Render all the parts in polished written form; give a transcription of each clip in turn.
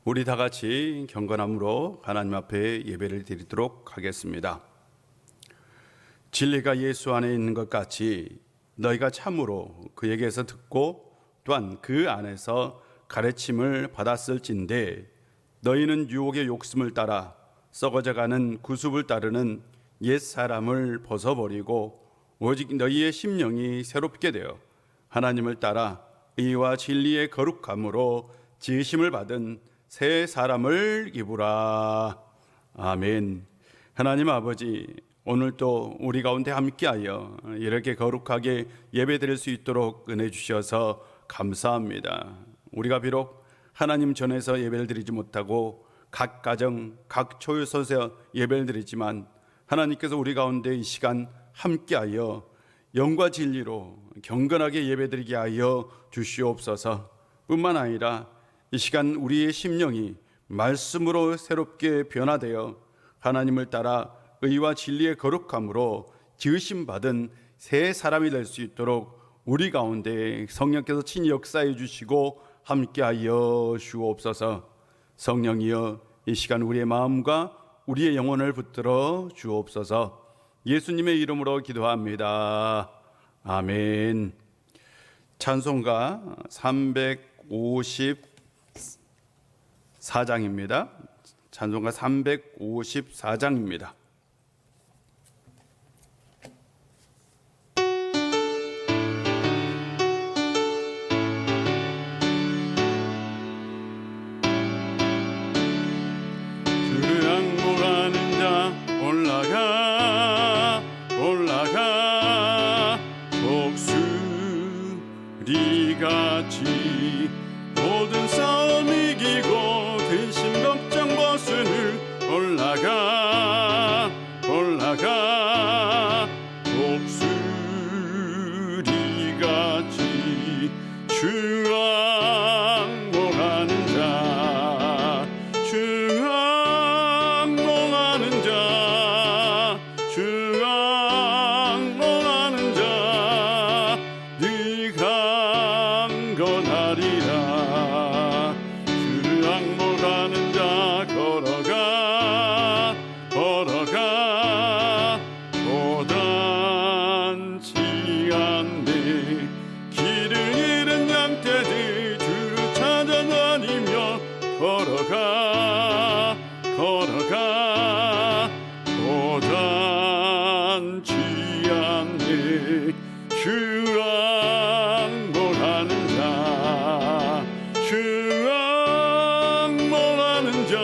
우리 다 같이 경건함으로 하나님 앞에 예배를 드리도록 하겠습니다. 진리가 예수 안에 있는 것 같이 너희가 참으로 그에게서 듣고 또한 그 안에서 가르침을 받았을진데 너희는 유혹의 욕심을 따라 썩어져가는 구습을 따르는 옛 사람을 벗어버리고 오직 너희의 심령이 새롭게 되어 하나님을 따라 의와 진리의 거룩함으로 지으심을 받은 새 사람을 입으라. 아멘. 하나님 아버지, 오늘도 우리 가운데 함께하여 이렇게 거룩하게 예배드릴 수 있도록 은혜 주셔서 감사합니다. 우리가 비록 하나님 전에서 예배를 드리지 못하고 각 가정, 각 초유소에서 예배를 드리지만 하나님께서 우리 가운데 이 시간 함께하여 영과 진리로 경건하게 예배드리게 하여 주시옵소서. 뿐만 아니라 이 시간 우리의 심령이 말씀으로 새롭게 변화되어 하나님을 따라 의와 진리의 거룩함으로 지으심 받은 새 사람이 될 수 있도록 우리 가운데 성령께서 친히 역사해 주시고 함께하여 주옵소서. 성령이여 이 시간 우리의 마음과 우리의 영혼을 붙들어 주옵소서. 예수님의 이름으로 기도합니다. 아멘. 찬송가 354장입니다. 찬송가 354장입니다. 주를 항복하는 자 올라가 올라가 독수리같이 모든 싸움 이기고 근심 걱정 벗으니 올라가 올라가 독수리같이 주 항복하는 자 주 항복하는 자 주 항복하는 자 네가 강건하리라. 주를 항복하는 자 걸어가 걸어가 고단치 않네. 길을 잃은 양떼들 주를 찾아다니며 걸어가 걸어가 고단치 않네. 주 항복하는 자 주 항복하는 자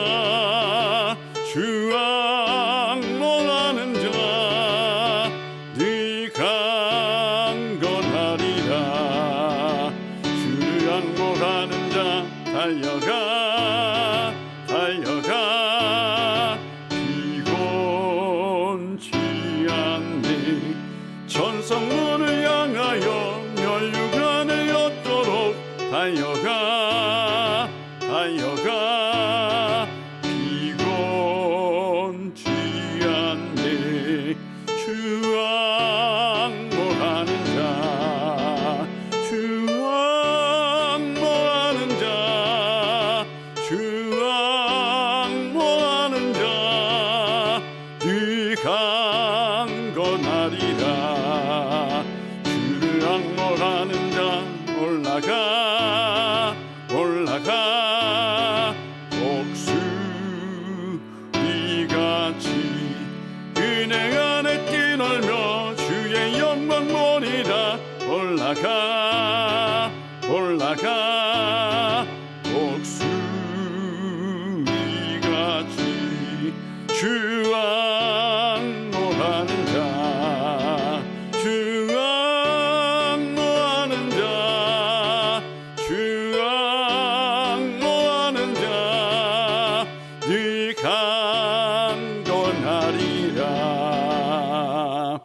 주 항복하는 자 네가 강건하리라. 주를 항복하는 자 달려가 달려가 피곤치 않네. 천성문을 향하여 멸류관을 엿도록 달려가 달려가 피곤치 않네. 주 항복하는 자 주 항복하는 자 주 항복하는 자 네가 강건하리라. 주를 항복하는 자 올라가 올라가 독수리같이 은혜 안에 뛰놀며 주의 영광 보리라. 올라가 올라가 독수리같이 주 항복하는 자 주 항복하는 자 주 항복하는 자 네가 강건하리라.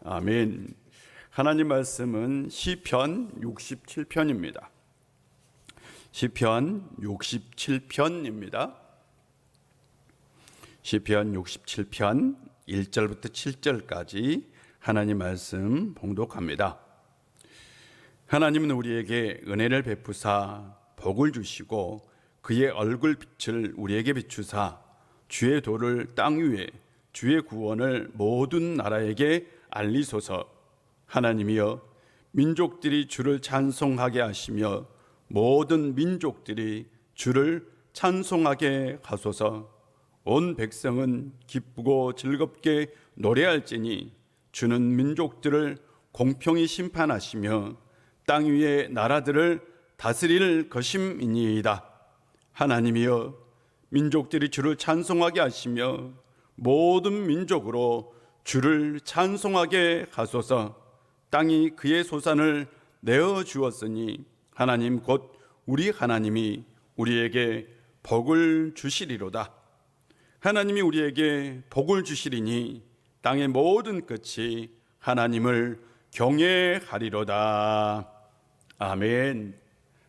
아멘. 하나님 말씀은 시편 67편입니다. 시편 67편입니다. 시편 67편 1절부터 7절까지 하나님 말씀 봉독합니다. 하나님은 우리에게 은혜를 베푸사 복을 주시고 그의 얼굴 빛을 우리에게 비추사 주의 도를 땅 위에 주의 구원을 모든 나라에게 알리소서. 하나님이여, 민족들이 주를 찬송하게 하시며 모든 민족들이 주를 찬송하게 하소서. 온 백성은 기쁘고 즐겁게 노래할지니 주는 민족들을 공평히 심판하시며 땅 위의 나라들을 다스릴 것임이니이다. 하나님이여, 민족들이 주를 찬송하게 하시며 모든 민족으로 주를 찬송하게 하소서. 땅이 그의 소산을 내어 주었으니 하나님 곧 우리 하나님이 우리에게 복을 주시리로다. 하나님이 우리에게 복을 주시리니 땅의 모든 끝이 하나님을 경외하리로다. 아멘.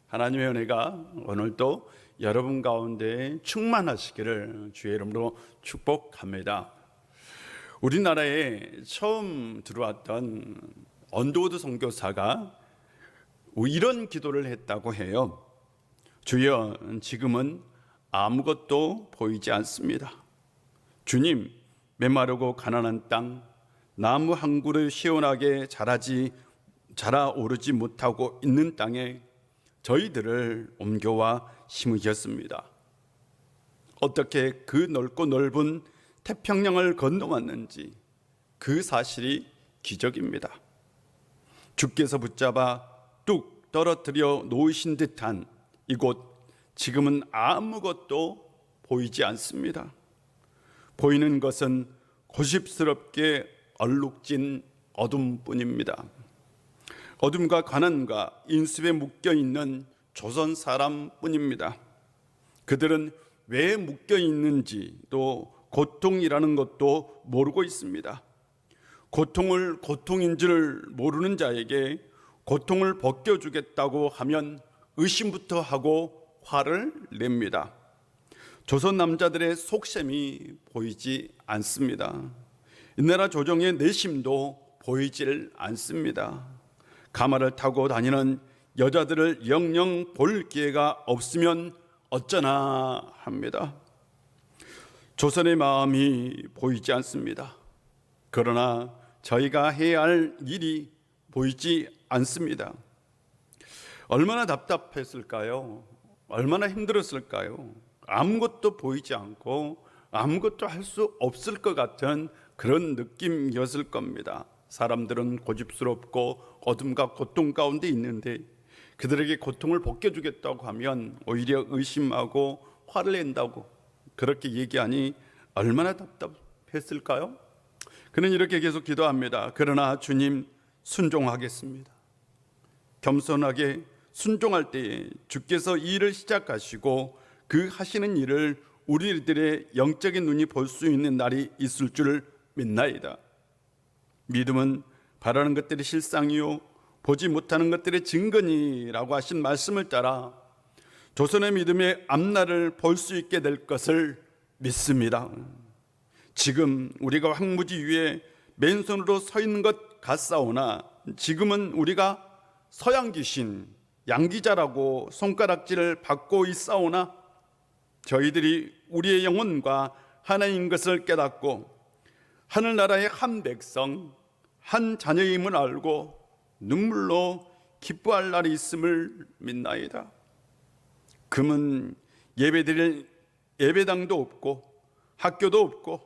하나님의 은혜가 오늘도 여러분 가운데 충만하시기를 주의 이름으로 축복합니다. 우리나라에 처음 들어왔던 언더우드 선교사가 이런 기도를 했다고 해요. 주여, 지금은 아무것도 보이지 않습니다. 주님, 메마르고 가난한 땅, 나무 한 그루 시원하게 자라오르지 못하고 있는 땅에 저희들을 옮겨와 심으셨습니다. 어떻게 그 넓고 넓은 태평양을 건너왔는지 그 사실이 기적입니다. 주께서 붙잡아 뚝 떨어뜨려 놓으신 듯한 이곳, 지금은 아무것도 보이지 않습니다. 보이는 것은 고집스럽게 얼룩진 어둠뿐입니다. 어둠과 가난과 인습에 묶여있는 조선 사람뿐입니다. 그들은 왜 묶여있는지 또 고통이라는 것도 모르고 있습니다. 고통을 고통인 줄 모르는 자에게 고통을 벗겨주겠다고 하면 의심부터 하고 화를 냅니다. 조선 남자들의 속셈이 보이지 않습니다. 이 나라 조정의 내심도 보이질 않습니다. 가마를 타고 다니는 여자들을 영영 볼 기회가 없으면 어쩌나 합니다. 조선의 마음이 보이지 않습니다. 그러나 저희가 해야 할 일이 보이지 않습니다. 얼마나 답답했을까요? 얼마나 힘들었을까요? 아무것도 보이지 않고 아무것도 할 수 없을 것 같은 그런 느낌이었을 겁니다. 사람들은 고집스럽고 어둠과 고통 가운데 있는데 그들에게 고통을 벗겨주겠다고 하면 오히려 의심하고 화를 낸다고 그렇게 얘기하니 얼마나 답답했을까요? 그는 이렇게 계속 기도합니다. 그러나 주님, 순종하겠습니다. 겸손하게 순종할 때에 주께서 이 일을 시작하시고 그 하시는 일을 우리들의 영적인 눈이 볼 수 있는 날이 있을 줄 믿나이다. 믿음은 바라는 것들이 실상이요 보지 못하는 것들의 증거니라고 하신 말씀을 따라 조선의 믿음의 앞날을 볼 수 있게 될 것을 믿습니다. 지금 우리가 황무지 위에 맨손으로 서 있는 것 같사오나 지금은 우리가 서양 귀신, 양기자라고 손가락질을 받고 있사오나 저희들이 우리의 영혼과 하나인 것을 깨닫고 하늘나라의 한 백성, 한 자녀임을 알고 눈물로 기뻐할 날이 있음을 믿나이다. 금은 예배드릴 예배당도 없고 학교도 없고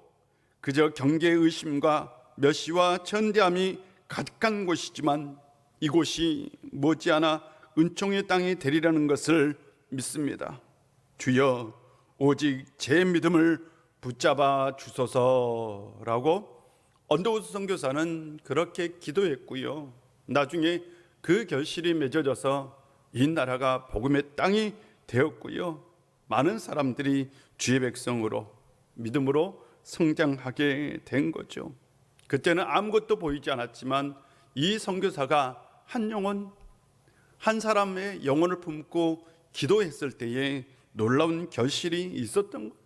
그저 경계의심과 멸시와 천대함이 가득한 곳이지만 이곳이 머지않아 은총의 땅이 되리라는 것을 믿습니다. 주여, 오직 제 믿음을 붙잡아 주소서라고 언더우드 선교사는 그렇게 기도했고요. 나중에 그 결실이 맺어져서 이 나라가 복음의 땅이 되었고요. 많은 사람들이 주의 백성으로 믿음으로 성장하게 된 거죠. 그때는 아무것도 보이지 않았지만 이 선교사가 한 영혼, 한 사람의 영혼을 품고 기도했을 때에 놀라운 결실이 있었던 거예요.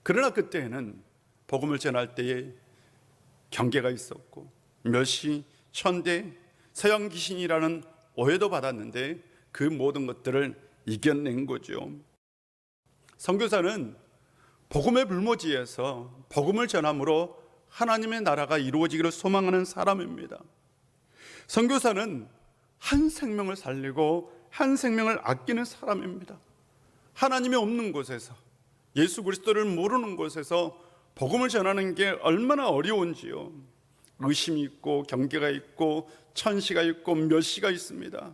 그러나 그때에는 복음을 전할 때에 경계가 있었고 멸시, 천대, 서양 귀신이라는 오해도 받았는데 그 모든 것들을 이겨낸 거죠. 선교사는 복음의 불모지에서 복음을 전함으로 하나님의 나라가 이루어지기를 소망하는 사람입니다. 선교사는 한 생명을 살리고 한 생명을 아끼는 사람입니다. 하나님이 없는 곳에서, 예수 그리스도를 모르는 곳에서 복음을 전하는 게 얼마나 어려운지요. 의심이 있고 경계가 있고 천시가 있고 멸시가 있습니다.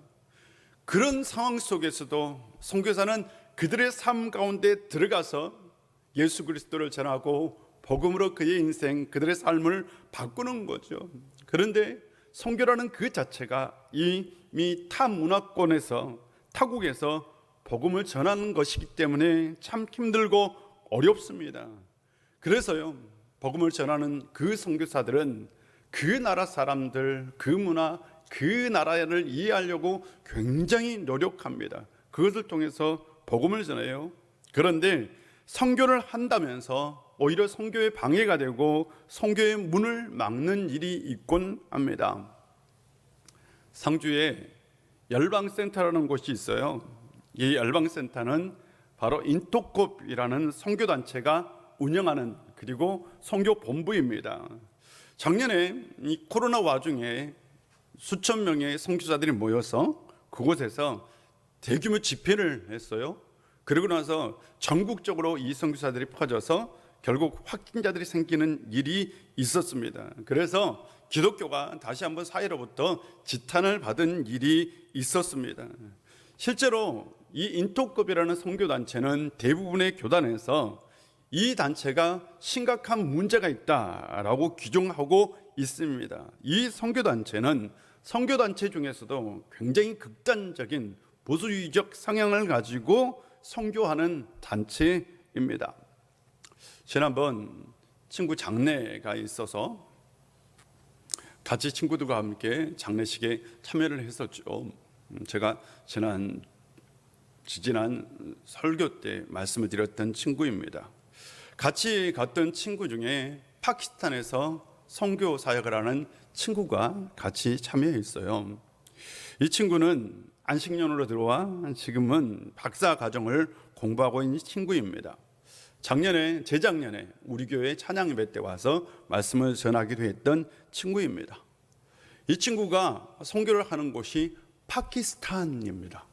그런 상황 속에서도 선교사는 그들의 삶 가운데 들어가서 예수 그리스도를 전하고 복음으로 그의 인생, 그들의 삶을 바꾸는 거죠. 그런데 선교라는 그 자체가 이미 타 문화권에서, 타국에서 복음을 전하는 것이기 때문에 참 힘들고 어렵습니다. 그래서요, 복음을 전하는 그 선교사들은 그 나라 사람들, 그 문화, 그 나라를 이해하려고 굉장히 노력합니다. 그것을 통해서 복음을 전해요. 그런데 선교를 한다면서 오히려 선교에 방해가 되고 선교의 문을 막는 일이 있곤 합니다. 상주에 열방센터라는 곳이 있어요. 이 열방센터는 바로 인토콥이라는 선교단체가 운영하는, 그리고 선교본부입니다. 작년에 이 코로나 와중에 수천 명의 선교사들이 모여서 그곳에서 대규모 집회를 했어요. 그러고 나서 전국적으로 이 선교사들이 퍼져서 결국 확진자들이 생기는 일이 있었습니다. 그래서 기독교가 다시 한번 사회로부터 지탄을 받은 일이 있었습니다. 실제로 이 인토컵이라는 선교단체는 대부분의 교단에서 이 단체가 심각한 문제가 있다라고 규정하고 있습니다. 이 선교단체는 선교단체 중에서도 굉장히 극단적인 보수주의적 성향을 가지고 선교하는 단체입니다. 지난번 친구 장례가 있어서 같이 친구들과 함께 장례식에 참여를 했었죠. 제가 지지난 설교 때 말씀을 드렸던 친구입니다. 같이 갔던 친구 중에 파키스탄에서 선교 사역을 하는 친구가 같이 참여했어요. 이 친구는 안식년으로 들어와 지금은 박사 과정을 공부하고 있는 친구입니다. 재작년에 우리 교회 찬양 예배 때 와서 말씀을 전하기도 했던 친구입니다. 이 친구가 선교를 하는 곳이 파키스탄입니다.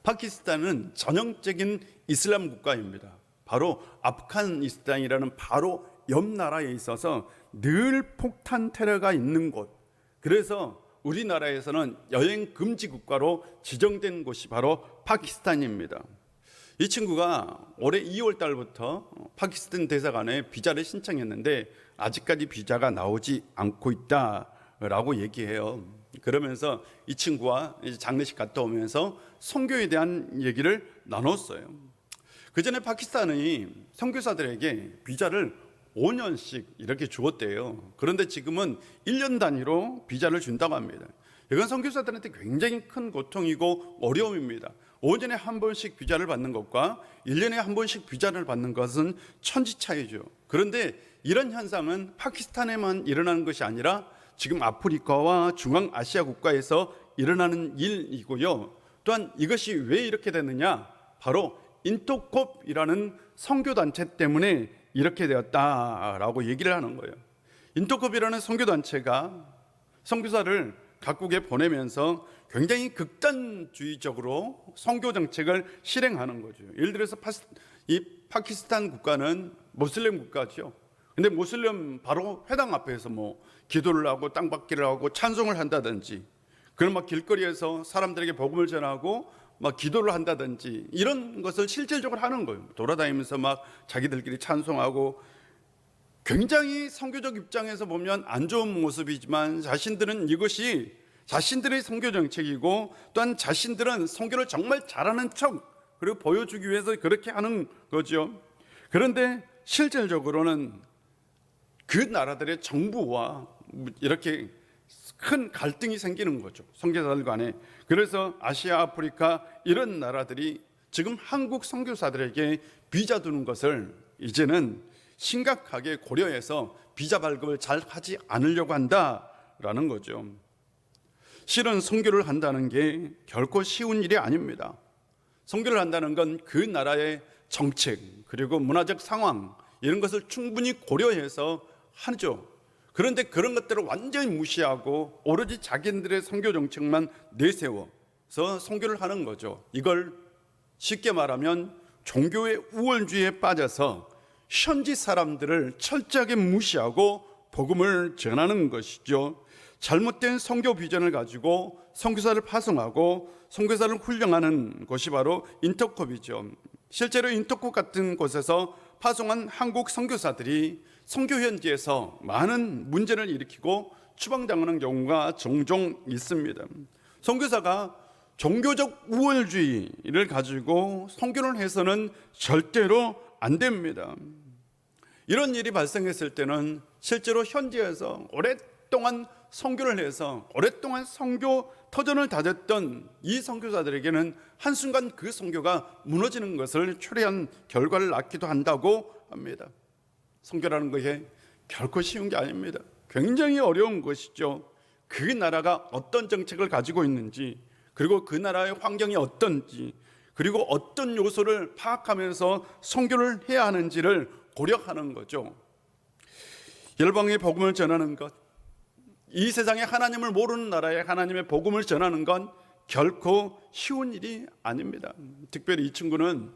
파키스탄은 전형적인 이슬람 국가입니다. 바로 아프가니스탄이라는 바로 옆 나라에 있어서 늘 폭탄 테러가 있는 곳. 그래서 우리나라에서는 여행 금지 국가로 지정된 곳이 바로 파키스탄입니다. 이 친구가 올해 2월 달부터 파키스탄 대사관에 비자를 신청했는데 아직까지 비자가 나오지 않고 있다라고 얘기해요. 그러면서 이 친구와 장례식 갔다 오면서 선교에 대한 얘기를 나눴어요. 그 전에 파키스탄이 선교사들에게 비자를 5년씩 이렇게 주었대요. 그런데 지금은 1년 단위로 비자를 준다고 합니다. 이건 선교사들한테 굉장히 큰 고통이고 어려움입니다. 5년에 한 번씩 비자를 받는 것과 1년에 한 번씩 비자를 받는 것은 천지 차이죠. 그런데 이런 현상은 파키스탄에만 일어나는 것이 아니라 지금 아프리카와 중앙아시아 국가에서 일어나는 일이고요. 또한 이것이 왜 이렇게 됐느냐? 바로 인토콥이라는 선교단체 때문에 이렇게 되었다라고 얘기를 하는 거예요. 인토콥이라는 선교단체가 선교사를 각국에 보내면서 굉장히 극단주의적으로 선교 정책을 실행하는 거죠. 예를 들어서 이 파키스탄 국가는 모슬렘 국가죠. 근데 모슬렘 바로 회당 앞에서 기도를 하고 땅받기를 하고 찬송을 한다든지, 그런 길거리에서 사람들에게 복음을 전하고 기도를 한다든지 이런 것을 실질적으로 하는 거예요. 돌아다니면서 자기들끼리 찬송하고, 굉장히 선교적 입장에서 보면 안 좋은 모습이지만 자신들은 이것이 자신들의 선교 정책이고, 또한 자신들은 선교를 정말 잘하는 척 그리고 보여주기 위해서 그렇게 하는 거죠. 그런데 실질적으로는 그 나라들의 정부와 이렇게 큰 갈등이 생기는 거죠, 선교사들 간에. 그래서 아시아, 아프리카 이런 나라들이 지금 한국 선교사들에게 비자 주는 것을 이제는 심각하게 고려해서 비자 발급을 잘 하지 않으려고 한다 있다라는 거죠. 실은 선교를 한다는 게 결코 쉬운 일이 아닙니다. 선교를 한다는 건 그 나라의 정책 그리고 문화적 상황 이런 것을 충분히 고려해서 하죠. 그런데 그런 것들을 완전히 무시하고 오로지 자기들의 선교 정책만 내세워서 선교를 하는 거죠. 이걸 쉽게 말하면 종교의 우월주의에 빠져서 현지 사람들을 철저하게 무시하고 복음을 전하는 것이죠. 잘못된 선교 비전을 가지고 선교사를 파송하고 선교사를 훈련하는 곳이 바로 인터콥이죠. 실제로 인터콥 같은 곳에서 파송한 한국 선교사들이 선교 현지에서 많은 문제를 일으키고 추방당하는 경우가 종종 있습니다. 선교사가 종교적 우월주의를 가지고 선교를 해서는 절대로 안 됩니다. 이런 일이 발생했을 때는 실제로 현지에서 오랫동안 선교를 해서 오랫동안 선교 터전을 다졌던 이 선교사들에게는 한순간 그 선교가 무너지는 것을 초래한 결과를 낳기도 한다고 합니다. 선교라는 것이 결코 쉬운 게 아닙니다. 굉장히 어려운 것이죠. 그 나라가 어떤 정책을 가지고 있는지, 그리고 그 나라의 환경이 어떤지, 그리고 어떤 요소를 파악하면서 선교를 해야 하는지를 고려하는 거죠. 열방의 복음을 전하는 것, 이 세상에 하나님을 모르는 나라에 하나님의 복음을 전하는 건 결코 쉬운 일이 아닙니다. 특별히 이 친구는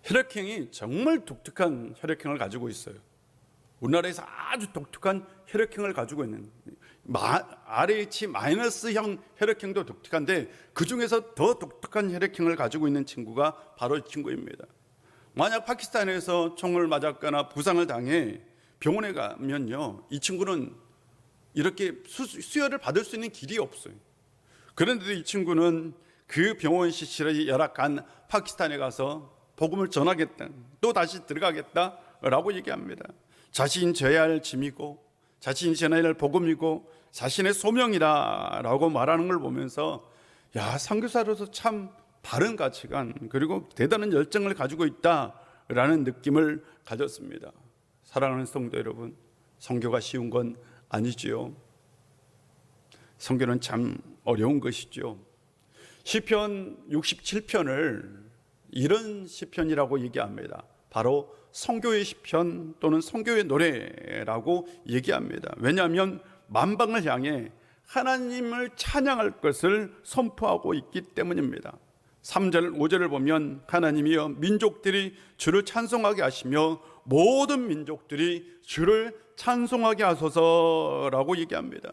혈액형이 정말 독특한 혈액형을 가지고 있어요. 우리나라에서 아주 독특한 혈액형을 가지고 있는 RH-형 혈액형도 독특한데 그 중에서 더 독특한 혈액형을 가지고 있는 친구가 바로 이 친구입니다. 만약 파키스탄에서 총을 맞았거나 부상을 당해 병원에 가면요, 이 친구는 이렇게 수혈을 받을 수 있는 길이 없어요. 그런데도 이 친구는 그 병원 시설이 열악한 파키스탄에 가서 복음을 전하겠다, 또 다시 들어가겠다라고 얘기합니다. 자신이 져야 할 짐이고 자신이 전해야 할 복음이고 자신의 소명이라고 말하는 걸 보면서 야, 선교사로서 참 바른 가치관 그리고 대단한 열정을 가지고 있다라는 느낌을 가졌습니다. 사랑하는 성도 여러분, 선교가 쉬운 건 아니지요. 선교는 참 어려운 것이죠. 시편 67편을 이런 시편이라고 얘기합니다. 바로 선교의 시편 또는 선교의 노래라고 얘기합니다. 왜냐하면 만방을 향해 하나님을 찬양할 것을 선포하고 있기 때문입니다. 3절 5절을 보면 하나님이여 민족들이 주를 찬송하게 하시며 모든 민족들이 주를 찬송하게 하소서라고 얘기합니다.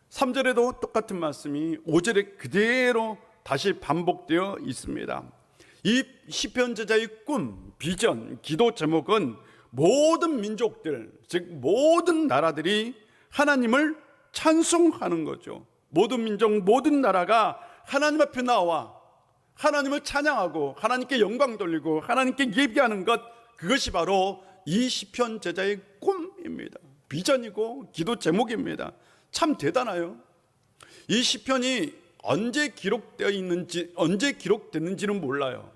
3절에도 똑같은 말씀이 5절에 그대로 다시 반복되어 있습니다. 이 시편 저자의 꿈, 비전, 기도 제목은 모든 민족들, 즉 모든 나라들이 하나님을 찬송하는 거죠. 모든 민족, 모든 나라가 하나님 앞에 나와 하나님을 찬양하고 하나님께 영광 돌리고 하나님께 예배하는 것, 그것이 바로 이 시편 제자의 꿈입니다. 비전이고 기도 제목입니다. 참 대단해요. 이 시편이 언제 기록되어 있는지, 언제 기록됐는지는 몰라요.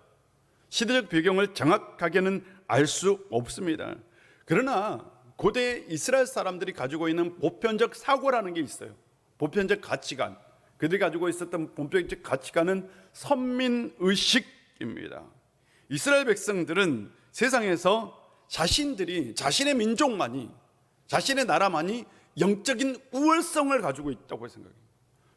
시대적 배경을 정확하게는 알 수 없습니다. 그러나 고대 이스라엘 사람들이 가지고 있는 보편적 사고라는 게 있어요. 보편적 가치관. 그들이 가지고 있었던 보편적 가치관은 선민의식입니다. 이스라엘 백성들은 세상에서 자신들이, 자신의 민족만이, 자신의 나라만이 영적인 우월성을 가지고 있다고 생각해요.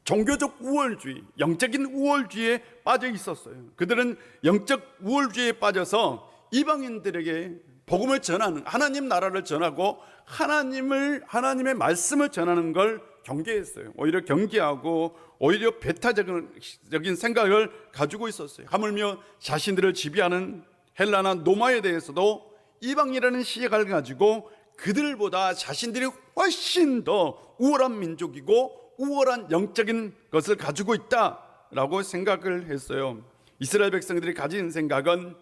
종교적 우월주의, 영적인 우월주의에 빠져 있었어요. 그들은 영적 우월주의에 빠져서 이방인들에게 복음을 전하는, 하나님 나라를 전하고 하나님의 말씀을 전하는 걸 경계했어요. 오히려 경계하고 오히려 배타적인 생각을 가지고 있었어요. 하물며 자신들을 지배하는 헬라나 노마에 대해서도 이방이라는 시각을 가지고 그들보다 자신들이 훨씬 더 우월한 민족이고 우월한 영적인 것을 가지고 있다라고 생각을 했어요. 이스라엘 백성들이 가진 생각은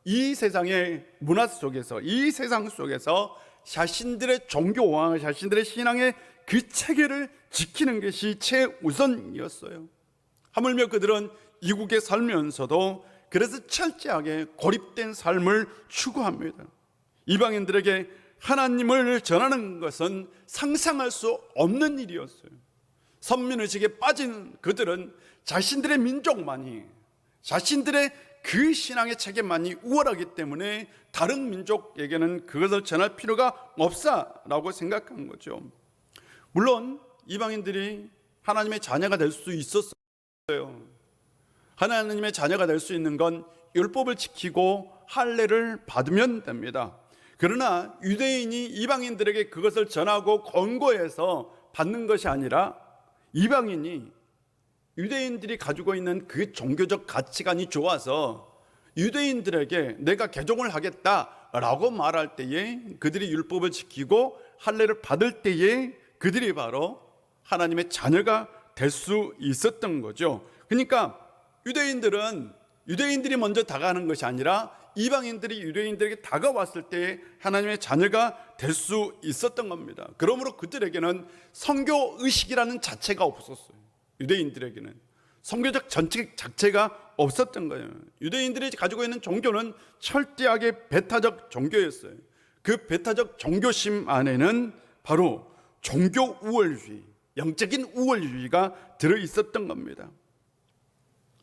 이 세상의 문화 속에서, 이 세상 속에서 자신들의 종교와 자신들의 신앙의 그 체계를 지키는 것이 최우선이었어요. 하물며 그들은 이국에 살면서도 그래서 철저하게 고립된 삶을 추구합니다. 이방인들에게 하나님을 전하는 것은 상상할 수 없는 일이었어요. 선민의식에 빠진 그들은 자신들의 민족만이, 자신들의 그 신앙의 체계만이 우월하기 때문에 다른 민족에게는 그것을 전할 필요가 없다라고 생각한 거죠. 물론 이방인들이 하나님의 자녀가 될 수 있었어요. 하나님의 자녀가 될 수 있는 건 율법을 지키고 할례를 받으면 됩니다. 그러나 유대인이 이방인들에게 그것을 전하고 권고해서 받는 것이 아니라 이방인이 유대인들이 가지고 있는 그 종교적 가치관이 좋아서 유대인들에게 내가 개종을 하겠다라고 말할 때에 그들이 율법을 지키고 할례를 받을 때에 그들이 바로 하나님의 자녀가 될 수 있었던 거죠. 그러니까 유대인들이 먼저 다가가는 것이 아니라 이방인들이 유대인들에게 다가왔을 때에 하나님의 자녀가 될 수 있었던 겁니다. 그러므로 그들에게는 선교 의식이라는 자체가 없었어요. 유대인들에게는 선교적 전칙 자체가 없었던 거예요. 유대인들이 가지고 있는 종교는 철저하게 배타적 종교였어요. 그 배타적 종교심 안에는 바로 종교 우월주의, 영적인 우월주의가 들어 있었던 겁니다.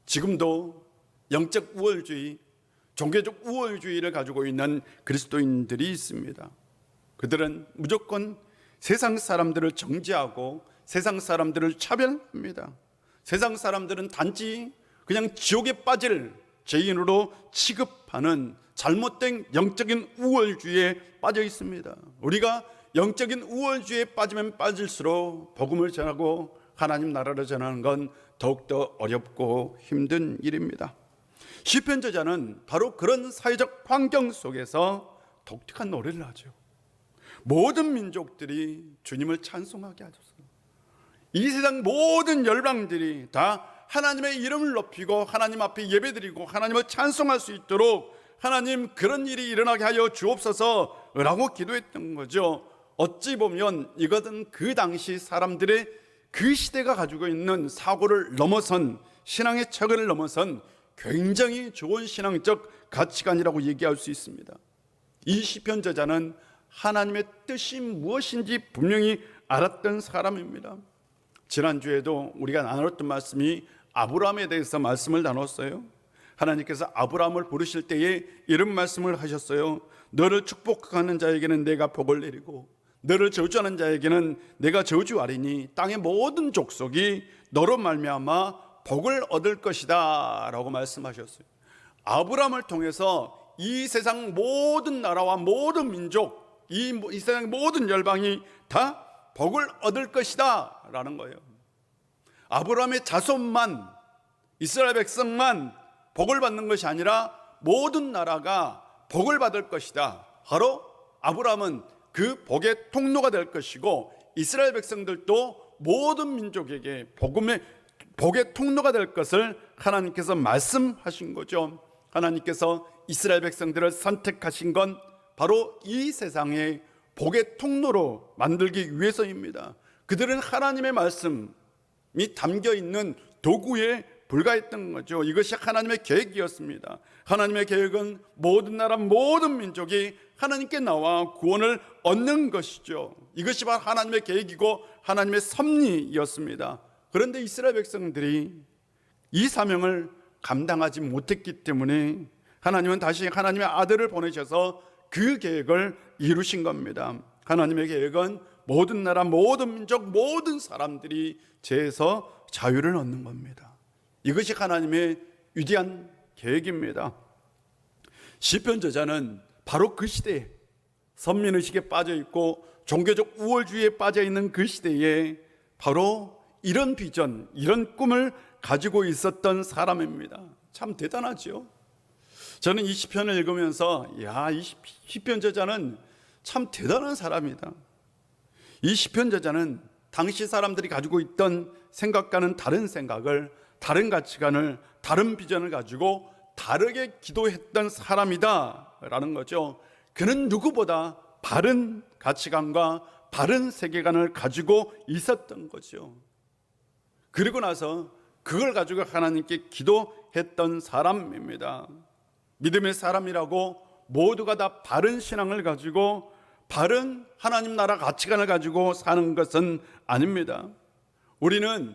지금도 영적 우월주의, 종교적 우월주의를 가지고 있는 그리스도인들이 있습니다. 그들은 무조건 세상 사람들을 정죄하고 세상 사람들을 차별합니다. 세상 사람들은 단지 그냥 지옥에 빠질 죄인으로 취급하는 잘못된 영적인 우월주의에 빠져 있습니다. 우리가 영적인 우월주의에 빠지면 빠질수록 복음을 전하고 하나님 나라를 전하는 건 더욱더 어렵고 힘든 일입니다. 시편 저자는 바로 그런 사회적 환경 속에서 독특한 노래를 하죠. 모든 민족들이 주님을 찬송하게 하소서. 이 세상 모든 열방들이 다 하나님의 이름을 높이고 하나님 앞에 예배드리고 하나님을 찬송할 수 있도록 하나님 그런 일이 일어나게 하여 주옵소서라고 기도했던 거죠. 어찌 보면 이것은 그 당시 사람들의 그 시대가 가지고 있는 사고를 넘어선, 신앙의 척을 넘어선 굉장히 좋은 신앙적 가치관이라고 얘기할 수 있습니다. 이 시편 저자는 하나님의 뜻이 무엇인지 분명히 알았던 사람입니다. 지난주에도 우리가 나눴던 말씀이 아브라함에 대해서 말씀을 나눴어요. 하나님께서 아브라함을 부르실 때에 이런 말씀을 하셨어요. 너를 축복하는 자에게는 내가 복을 내리고 너를 저주하는 자에게는 내가 저주하리니 땅의 모든 족속이 너로 말미암아 복을 얻을 것이다 라고 말씀하셨어요. 아브라함을 통해서 이 세상 모든 나라와 모든 민족, 이 세상 모든 열방이 다 복을 얻을 것이다 라는 거예요. 아브라함의 자손만, 이스라엘 백성만 복을 받는 것이 아니라 모든 나라가 복을 받을 것이다. 바로 아브라함은 그 복의 통로가 될 것이고 이스라엘 백성들도 모든 민족에게 복의 통로가 될 것을 하나님께서 말씀하신 거죠. 하나님께서 이스라엘 백성들을 선택하신 건 바로 이 세상의 복의 통로로 만들기 위해서입니다. 그들은 하나님의 말씀이 담겨 있는 도구에 불과했던 거죠. 이것이 하나님의 계획이었습니다. 하나님의 계획은 모든 나라 모든 민족이 하나님께 나와 구원을 얻는 것이죠. 이것이 바로 하나님의 계획이고 하나님의 섭리였습니다. 그런데 이스라엘 백성들이 이 사명을 감당하지 못했기 때문에 하나님은 다시 하나님의 아들을 보내셔서 그 계획을 이루신 겁니다. 하나님의 계획은 모든 나라 모든 민족 모든 사람들이 죄에서 자유를 얻는 겁니다. 이것이 하나님의 위대한 계획입니다. 시편 저자는 바로 그 시대에 선민의식에 빠져 있고 종교적 우월주의에 빠져 있는 그 시대에 바로 이런 비전, 이런 꿈을 가지고 있었던 사람입니다. 참 대단하죠. 저는 이 시편을 읽으면서 이 시편 저자는 참 대단한 사람이다. 이 시편 저자는 당시 사람들이 가지고 있던 생각과는 다른 생각을, 다른 가치관을, 다른 비전을 가지고 다르게 기도했던 사람이다 라는 거죠. 그는 누구보다 바른 가치관과 바른 세계관을 가지고 있었던 거죠. 그리고 나서 그걸 가지고 하나님께 기도했던 사람입니다. 믿음의 사람이라고 모두가 다 바른 신앙을 가지고 바른 하나님 나라 가치관을 가지고 사는 것은 아닙니다. 우리는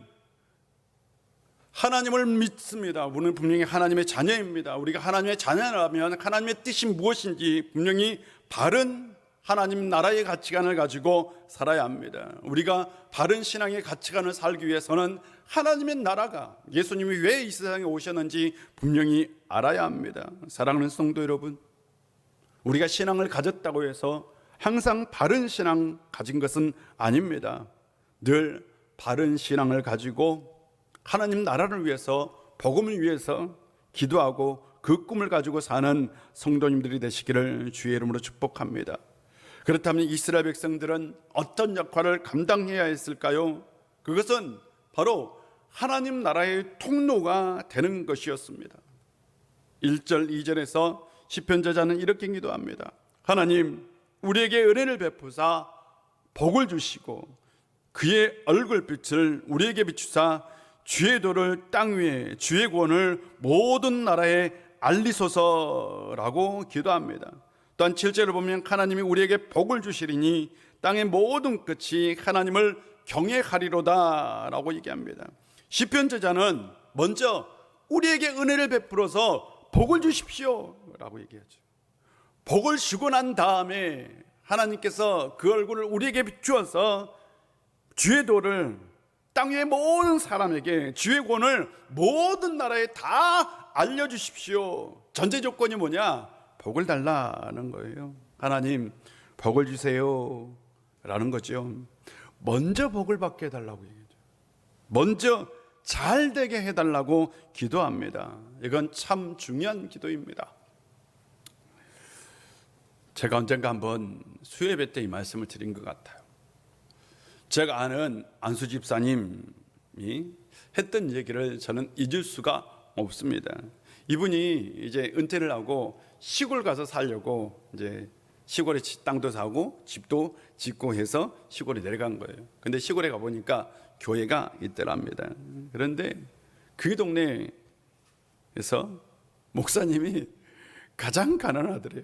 하나님을 믿습니다. 우리는 분명히 하나님의 자녀입니다. 우리가 하나님의 자녀라면 하나님의 뜻이 무엇인지 분명히 바른 하나님 나라의 가치관을 가지고 살아야 합니다. 우리가 바른 신앙의 가치관을 살기 위해서는 하나님의 나라가, 예수님이 왜 이 세상에 오셨는지 분명히 알아야 합니다. 사랑하는 성도 여러분, 우리가 신앙을 가졌다고 해서 항상 바른 신앙 가진 것은 아닙니다. 늘 바른 신앙을 가지고 하나님 나라를 위해서, 복음을 위해서 기도하고 그 꿈을 가지고 사는 성도님들이 되시기를 주의 이름으로 축복합니다. 그렇다면 이스라엘 백성들은 어떤 역할을 감당해야 했을까요? 그것은 바로 하나님 나라의 통로가 되는 것이었습니다. 1절 2절에서 시편 저자는 이렇게 기도합니다. 하나님, 우리에게 은혜를 베푸사 복을 주시고 그의 얼굴빛을 우리에게 비추사 주의 도를 땅 위에, 주의 구원을 모든 나라에 알리소서라고 기도합니다. 또한 7절을 보면 하나님이 우리에게 복을 주시리니 땅의 모든 끝이 하나님을 경외하리로다 라고 얘기합니다. 시편 저자는 먼저 우리에게 은혜를 베풀어서 복을 주십시오 라고 얘기하죠. 복을 주고 난 다음에 하나님께서 그 얼굴을 우리에게 비추어서 주의 도를 땅 위의 모든 사람에게, 주의 구원을 모든 나라에 다 알려주십시오. 전제 조건이 뭐냐? 복을 달라는 거예요. 하나님 복을 주세요 라는 거죠. 먼저 복을 받게 해달라고 얘기하죠. 먼저 잘 되게 해달라고 기도합니다. 이건 참 중요한 기도입니다. 제가 언젠가 한번 수예배 때 이 말씀을 드린 것 같아요. 제가 아는 안수 집사님이 했던 얘기를 저는 잊을 수가 없습니다. 이분이 이제 은퇴를 하고 시골 가서 살려고 이제 시골에 땅도 사고 집도 짓고 해서 시골에 내려간 거예요. 근데 시골에 가보니까 교회가 있더랍니다. 그런데 그 동네에서 목사님이 가장 가난하더래요.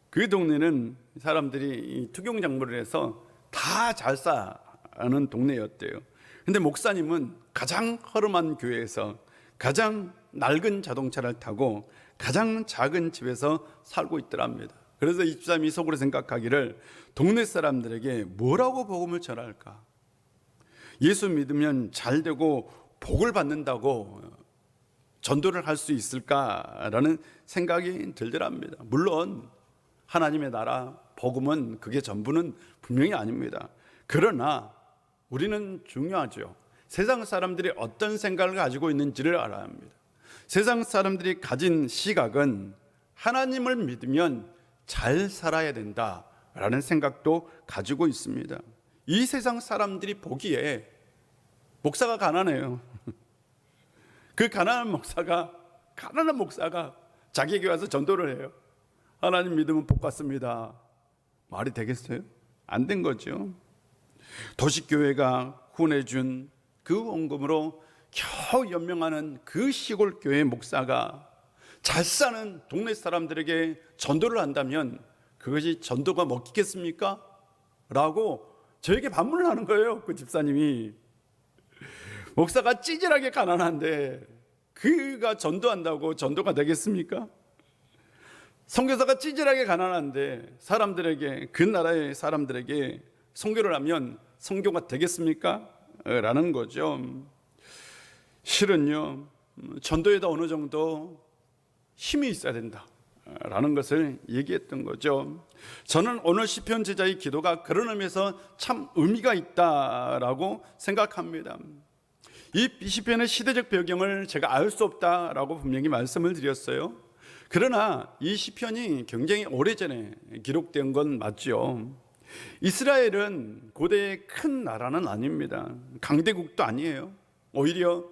그 동네는 사람들이 투경작물을 해서 다 잘 사는 동네였대요. 근데 목사님은 가장 허름한 교회에서 가장 낡은 자동차를 타고 가장 작은 집에서 살고 있더랍니다. 그래서 이 집사람이 속으로 생각하기를 동네 사람들에게 뭐라고 복음을 전할까? 예수 믿으면 잘 되고 복을 받는다고 전도를 할 수 있을까라는 생각이 들더랍니다. 물론 하나님의 나라, 복음은 그게 전부는 분명히 아닙니다. 그러나 우리는 중요하죠. 세상 사람들이 어떤 생각을 가지고 있는지를 알아야 합니다. 세상 사람들이 가진 시각은 하나님을 믿으면 잘 살아야 된다라는 생각도 가지고 있습니다. 이 세상 사람들이 보기에 목사가 가난해요. 그 가난한 목사가 자기에게 와서 전도를 해요. 하나님 믿으면 복 받습니다. 말이 되겠어요? 안 된 거죠. 도시교회가 후원해준 그 원금으로 겨우 연명하는 그 시골 교회 목사가 잘 사는 동네 사람들에게 전도를 한다면 그것이 전도가 먹히겠습니까? 라고 저에게 반문을 하는 거예요. 그 집사님이. 목사가 찌질하게 가난한데 그가 전도한다고 전도가 되겠습니까? 선교사가 찌질하게 가난한데 사람들에게, 그 나라의 사람들에게 선교를 하면 선교가 되겠습니까? 라는 거죠. 실은요, 전도에도 어느 정도 힘이 있어야 된다라는 것을 얘기했던 거죠. 저는 오늘 시편 제자의 기도가 그런 의미에서 참 의미가 있다라고 생각합니다. 이 시편의 시대적 배경을 제가 알 수 없다라고 분명히 말씀을 드렸어요. 그러나 이 시편이 굉장히 오래전에 기록된 건 맞죠. 이스라엘은 고대의 큰 나라는 아닙니다. 강대국도 아니에요. 오히려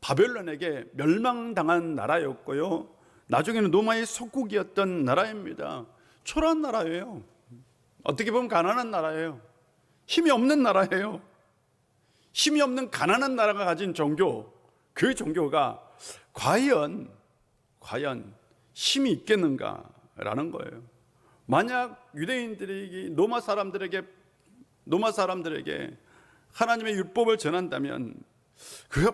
바벨론에게 멸망당한 나라였고요, 나중에는 로마의 속국이었던 나라입니다. 초라한 나라예요. 어떻게 보면 가난한 나라예요. 힘이 없는 나라예요. 힘이 없는 가난한 나라가 가진 종교, 그 종교가 과연 힘이 있겠는가라는 거예요. 만약 유대인들이 로마 사람들에게 하나님의 율법을 전한다면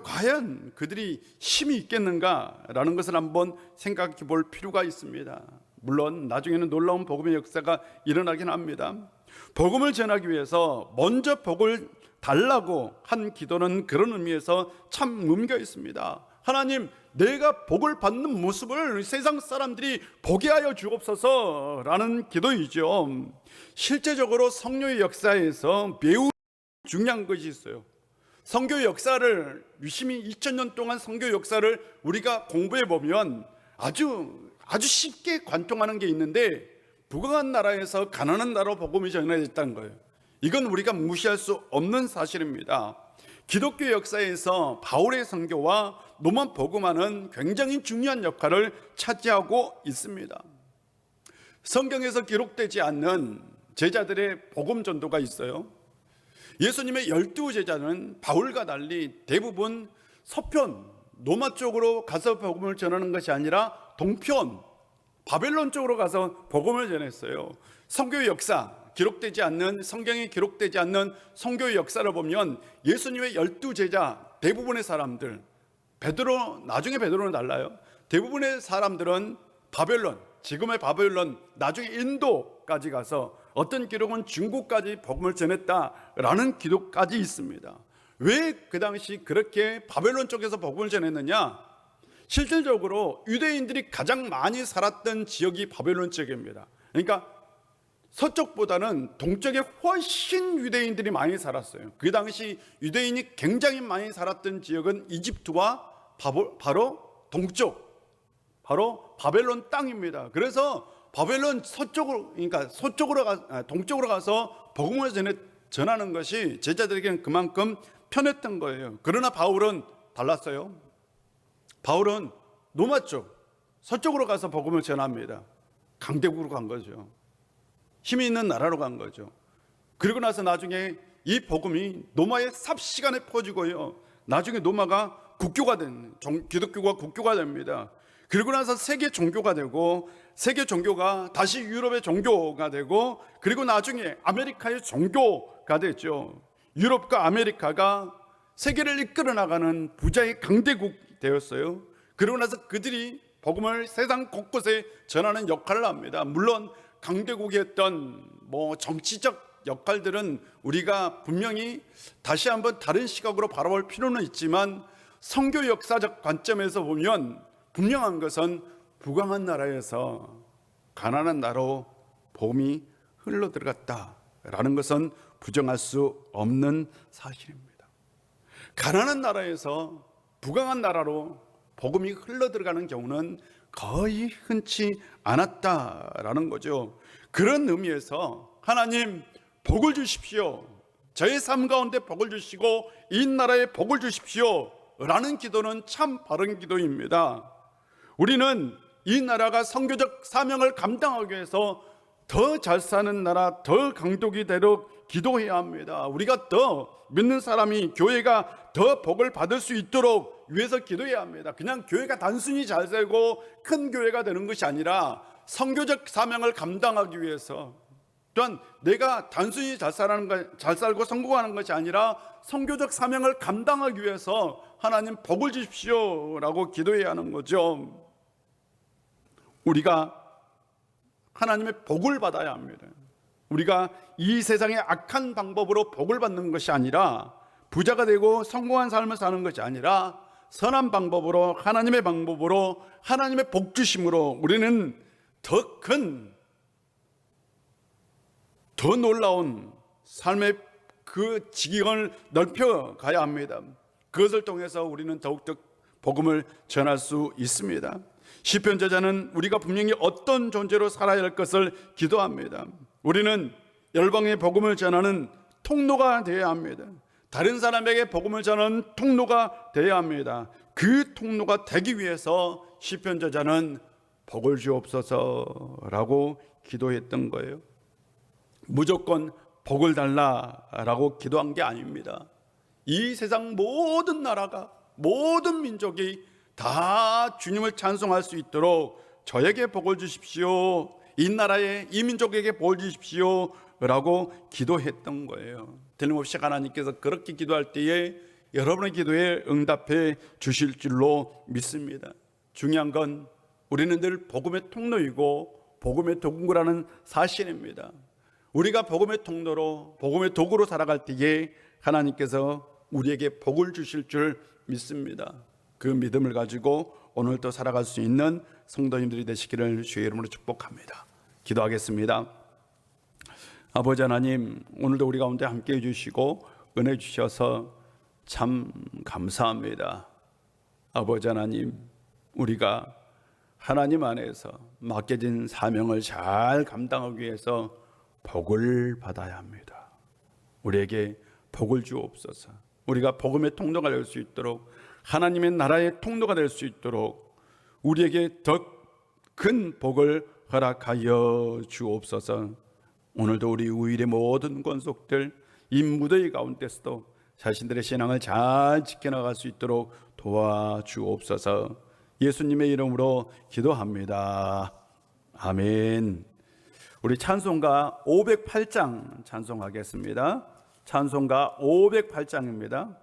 과연 그들이 힘이 있겠는가라는 것을 한번 생각해 볼 필요가 있습니다. 물론 나중에는 놀라운 복음의 역사가 일어나긴 합니다. 복음을 전하기 위해서 먼저 복을 달라고 한 기도는 그런 의미에서 참 의미가 있습니다. 하나님, 내가 복을 받는 모습을 세상 사람들이 보게 하여 주옵소서라는 기도이죠. 실제적으로 성령의 역사에서 매우 중요한 것이 있어요. 선교 역사를 유심히 2000년 동안 선교 역사를 우리가 공부해 보면 아주 쉽게 관통하는 게 있는데, 부강한 나라에서 가난한 나라로 복음이 전해졌다는 거예요. 이건 우리가 무시할 수 없는 사실입니다. 기독교 역사에서 바울의 선교와 로마 복음화는 굉장히 중요한 역할을 차지하고 있습니다. 성경에서 기록되지 않는 제자들의 복음 전도가 있어요. 예수님의 12제자는 바울과 달리 대부분 서편 로마 쪽으로 가서 복음을 전하는 것이 아니라 동편 바벨론 쪽으로 가서 복음을 전했어요. 선교의 역사, 기록되지 않는, 성경에 기록되지 않는 선교의 역사를 보면 예수님의 12제자 대부분의 사람들, 나중에 베드로는 달라요. 대부분의 사람들은 바벨론, 지금의 바벨론, 나중에 인도까지 가서 어떤 기록은 중국까지 복음을 전했다라는 기록까지 있습니다. 왜 그 당시 그렇게 바벨론 쪽에서 복음을 전했느냐? 실질적으로 유대인들이 가장 많이 살았던 지역이 바벨론 지역입니다. 그러니까 서쪽보다는 동쪽에 훨씬 유대인들이 많이 살았어요. 그 당시 유대인이 굉장히 많이 살았던 지역은 이집트와 바로 동쪽, 바로 바벨론 땅입니다. 그래서 바벨론 동쪽으로 가서 복음을 전하는 것이 제자들에게는 그만큼 편했던 거예요. 그러나 바울은 달랐어요. 바울은 로마 쪽, 서쪽으로 가서 복음을 전합니다. 강대국으로 간 거죠. 힘이 있는 나라로 간 거죠. 그리고 나서 나중에 이 복음이 로마의 삽시간에 퍼지고요. 나중에 로마가 기독교가 국교가 됩니다. 그리고 나서 세계 종교가 되고, 세계 종교가 다시 유럽의 종교가 되고, 그리고 나중에 아메리카의 종교가 됐죠. 유럽과 아메리카가 세계를 이끌어 나가는 부자의 강대국 되었어요. 그러고 나서 그들이 복음을 세상 곳곳에 전하는 역할을 합니다. 물론 강대국이 했던 정치적 역할들은 우리가 분명히 다시 한번 다른 시각으로 바라볼 필요는 있지만, 선교 역사적 관점에서 보면 분명한 것은 부강한 나라에서 가난한 나라로 복음이 흘러 들어갔다라는 것은 부정할 수 없는 사실입니다. 가난한 나라에서 부강한 나라로 복음이 흘러 들어가는 경우는 거의 흔치 않았다라는 거죠. 그런 의미에서 하나님 복을 주십시오, 저의 삶 가운데 복을 주시고 이 나라에 복을 주십시오 라는 기도는 참 바른 기도입니다. 우리는 이 나라가 선교적 사명을 감당하기 위해서 더 잘 사는 나라, 더 강독이 되도록 기도해야 합니다. 우리가 더 믿는 사람이, 교회가 더 복을 받을 수 있도록 위해서 기도해야 합니다. 그냥 교회가 단순히 잘 살고 큰 교회가 되는 것이 아니라 선교적 사명을 감당하기 위해서, 또한 내가 단순히 잘 살고 성공하는 것이 아니라 선교적 사명을 감당하기 위해서 하나님 복을 주십시오 라고 기도해야 하는 거죠. 우리가 하나님의 복을 받아야 합니다. 우리가 이 세상의 악한 방법으로 복을 받는 것이 아니라, 부자가 되고 성공한 삶을 사는 것이 아니라 선한 방법으로, 하나님의 방법으로, 하나님의 복 주심으로 우리는 더 큰, 더 놀라운 삶의 그 지경을 넓혀 가야 합니다. 그것을 통해서 우리는 더욱더 복음을 전할 수 있습니다. 시편 저자는 우리가 분명히 어떤 존재로 살아야 할 것을 기도합니다. 우리는 열방의 복음을 전하는 통로가 되어야 합니다. 다른 사람에게 복음을 전하는 통로가 되어야 합니다. 그 통로가 되기 위해서 시편 저자는 복을 주옵소서라고 기도했던 거예요. 무조건 복을 달라라고 기도한 게 아닙니다. 이 세상 모든 나라가, 모든 민족이 다 주님을 찬송할 수 있도록 저에게 복을 주십시오, 이 나라에 이 민족에게 볼 주십시오 라고 기도했던 거예요. 틀림없이 하나님께서 그렇게 기도할 때에 여러분의 기도에 응답해 주실 줄로 믿습니다. 중요한 건 우리는 늘 복음의 통로이고 복음의 도구라는 사실입니다. 우리가 복음의 통로로 복음의 도구로 살아갈 때에 하나님께서 우리에게 복을 주실 줄 믿습니다. 그 믿음을 가지고 오늘도 살아갈 수 있는 성도님들이 되시기를 주의 이름으로 축복합니다. 기도하겠습니다. 아버지 하나님, 오늘도 우리 가운데 함께해 주시고 은혜 주셔서 참 감사합니다. 아버지 하나님, 우리가 하나님 안에서 맡겨진 사명을 잘 감당하기 위해서 복을 받아야 합니다. 우리에게 복을 주옵소서. 우리가 복음의 통로가 될 수 있도록, 하나님의 나라의 통로가 될 수 있도록 우리에게 더 큰 복을 허락하여 주옵소서. 오늘도 우리 우일의 모든 권속들 이 무더위 가운데서도 자신들의 신앙을 잘 지켜나갈 수 있도록 도와주옵소서. 예수님의 이름으로 기도합니다. 아멘. 우리 찬송가 508장 찬송하겠습니다. 찬송가 508장입니다.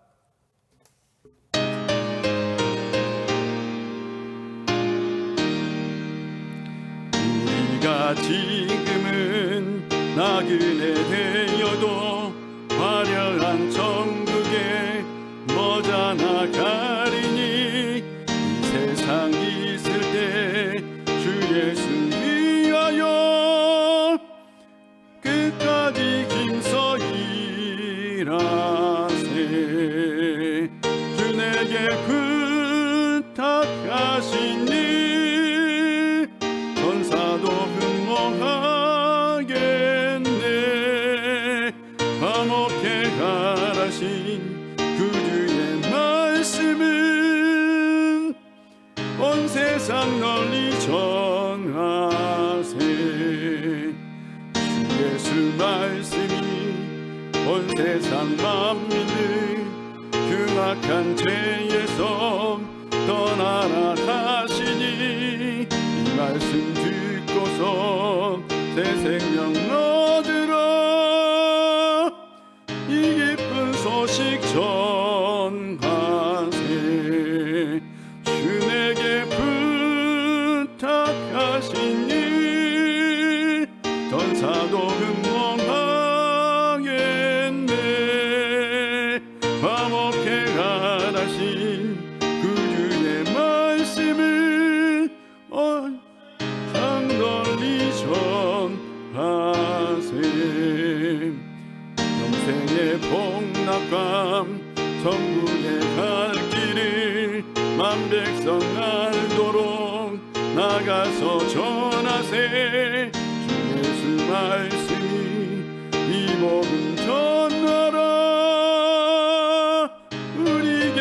우리가 지금은 나그네 되어도 화려한 천국에 머져나가리니 이 세상 있을 때 주 예수 위하여 끝까지 힘써 일하세. 주 내게 부탁하신 일 천사도 흠모하겠네. 화목해 가라신 그 주의 말씀은 온 세상 널리 전하세. 주 예수 말씀이 온 세상 만민을 흉악한 죄에서 떠나라 하시니 이 말씀 듣고서 새 생명 얻으라. 이 기쁜 소식 전하세. 주 내게 부탁하신 일 전사도 흠모하겠네. 화목해 가라신 그 주의 말씀을 온 상 널리 전하세. 영생의 복락감 천국에 갈 길을 만 백성 알도록 나가서 전하세. 주 예수 말씀이 이 복음 전하라. 우리에게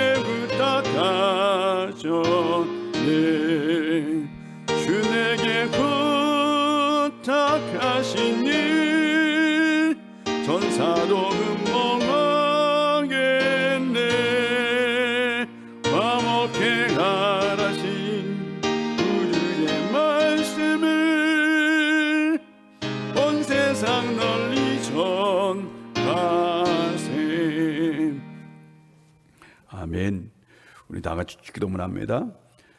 부탁하셨네. 주 내게 부탁하신 일 전사도 흠모하겠네. 화목해 가라신 우주의 말씀을 온 세상 널리 전하세. 아멘. 우리 다 같이 기도문합니다.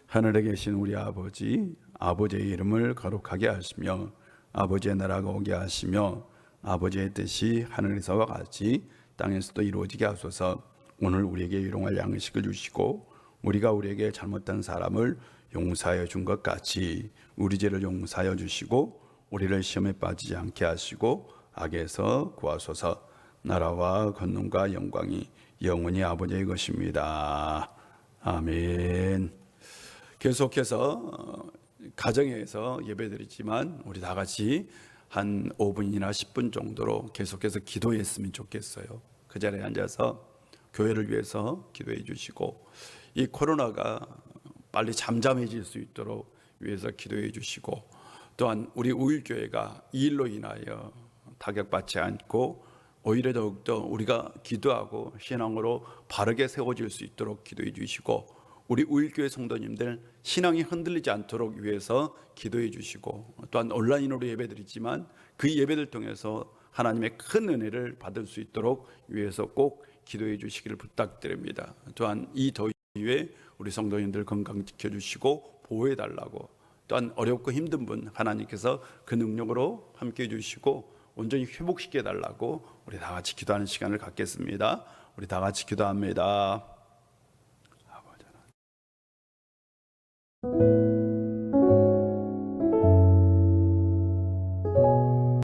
하늘에 계신 우리 아버지, 아버지의 이름을 거룩하게 하시며 아버지의 나라가 오게 하시며 아버지의 뜻이 하늘에서와 같이 땅에서도 이루어지게 하소서. 오늘 우리에게 일용할 양식을 주시고 우리가 우리에게 잘못한 사람을 용서하여 준 것 같이 우리 죄를 용서하여 주시고 우리를 시험에 빠지지 않게 하시고 악에서 구하소서. 나라와 권능과 영광이 영원히 아버지의 것입니다. 아멘. 계속해서 가정에서 예배드리지만 우리 다 같이 한 5분이나 10분 정도로 계속해서 기도했으면 좋겠어요. 그 자리에 앉아서 교회를 위해서 기도해 주시고 이 코로나가 빨리 잠잠해질 수 있도록 위해서 기도해 주시고 또한 우리 우일교회가 이 일로 인하여 타격받지 않고 오히려 더욱더 우리가 기도하고 신앙으로 바르게 세워질 수 있도록 기도해 주시고 우리 우일교회 성도님들 신앙이 흔들리지 않도록 위해서 기도해 주시고, 또한 온라인으로 예배드리지만 그 예배를 통해서 하나님의 큰 은혜를 받을 수 있도록 위해서 꼭 기도해 주시기를 부탁드립니다. 또한 이 더위에 우리 성도님들 건강 지켜주시고 보호해 달라고, 또한 어렵고 힘든 분 하나님께서 그 능력으로 함께해 주시고 온전히 회복시켜 달라고 우리 다 같이 기도하는 시간을 갖겠습니다. 우리 다 같이 기도합니다.